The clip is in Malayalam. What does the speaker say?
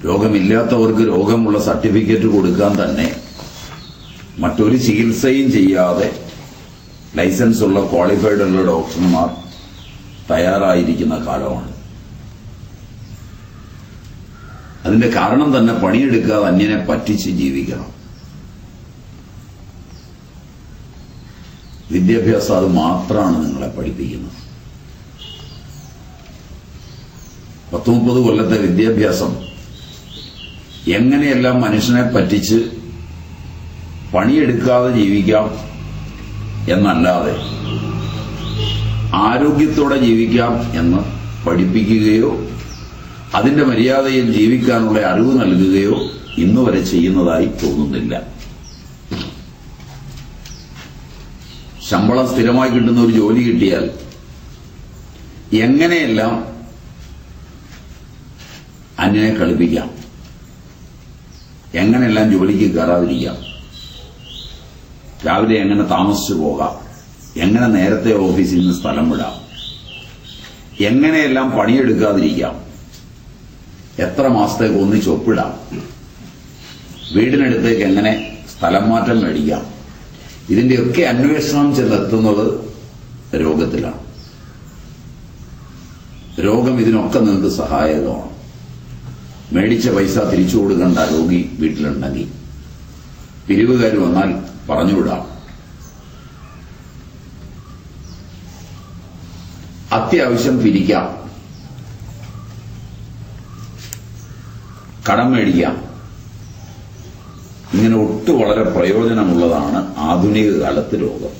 രോഗമില്ലാത്തവർക്ക് രോഗമുള്ള സർട്ടിഫിക്കറ്റ് കൊടുക്കാൻ തന്നെ മറ്റൊരു ചികിത്സയും ചെയ്യാതെ ലൈസൻസ് ഉള്ള ക്വാളിഫൈഡ് ഉള്ള ഡോക്ടർമാർ തയ്യാറായിരിക്കുന്ന കാലമാണ്. അതിന്റെ കാരണം തന്നെ പണിയെടുക്കാതെ അന്യനെ പറ്റിച്ച് ജീവിക്കണം. വിദ്യാഭ്യാസം അത് മാത്രമാണ് നിങ്ങളെ പഠിപ്പിക്കുന്നത്. 30 കൊല്ലത്തെ വിദ്യാഭ്യാസം എങ്ങനെയെല്ലാം മനുഷ്യനെ പറ്റിച്ച് പണിയെടുക്കാതെ ജീവിക്കാം എന്നല്ലാതെ ആരോഗ്യത്തോടെ ജീവിക്കാം എന്ന് പഠിപ്പിക്കുകയോ അതിന്റെ മര്യാദയിൽ ജീവിക്കാനുള്ള അറിവ് നൽകുകയോ ഇന്നുവരെ ചെയ്യുന്നതായി തോന്നുന്നില്ല. ശമ്പളം സ്ഥിരമായി കിട്ടുന്ന ഒരു ജോലി കിട്ടിയാൽ എങ്ങനെയെല്ലാം അന്യനെ കളിപ്പിക്കാം, എങ്ങനെയെല്ലാം ജോലിക്ക് കയറാതിരിക്കാം, രാവിലെ എങ്ങനെ താമസിച്ചു പോകാം, എങ്ങനെ നേരത്തെ ഓഫീസിൽ നിന്ന് സ്ഥലം വിടാം, എങ്ങനെയെല്ലാം പണിയെടുക്കാതിരിക്കാം, എത്ര മാസത്തേക്ക് ഒന്നിച്ച് ഒപ്പിടാം, വീടിനടുത്തേക്ക് എങ്ങനെ സ്ഥലം മാറ്റം മേടിക്കാം, ഇതിന്റെയൊക്കെ അന്വേഷണം ചെന്നെത്തുന്നത് രോഗത്തിലാണ്. രോഗം ഇതിനൊക്കെ നിങ്ങൾക്ക് സഹായകമാണ്. മേടിച്ച പൈസ തിരിച്ചു കൊടുക്കേണ്ട രോഗി വീട്ടിലുണ്ടെങ്കിൽ പിരിവുകാർ വന്നാൽ പറഞ്ഞുവിടാം. അത്യാവശ്യം പിരിക്കാം, കടം മേടിക്കാം. ഇങ്ങനെ ഒട്ടു വളരെ പ്രയോജനമുള്ളതാണ് ആധുനിക കാലത്ത് രോഗം.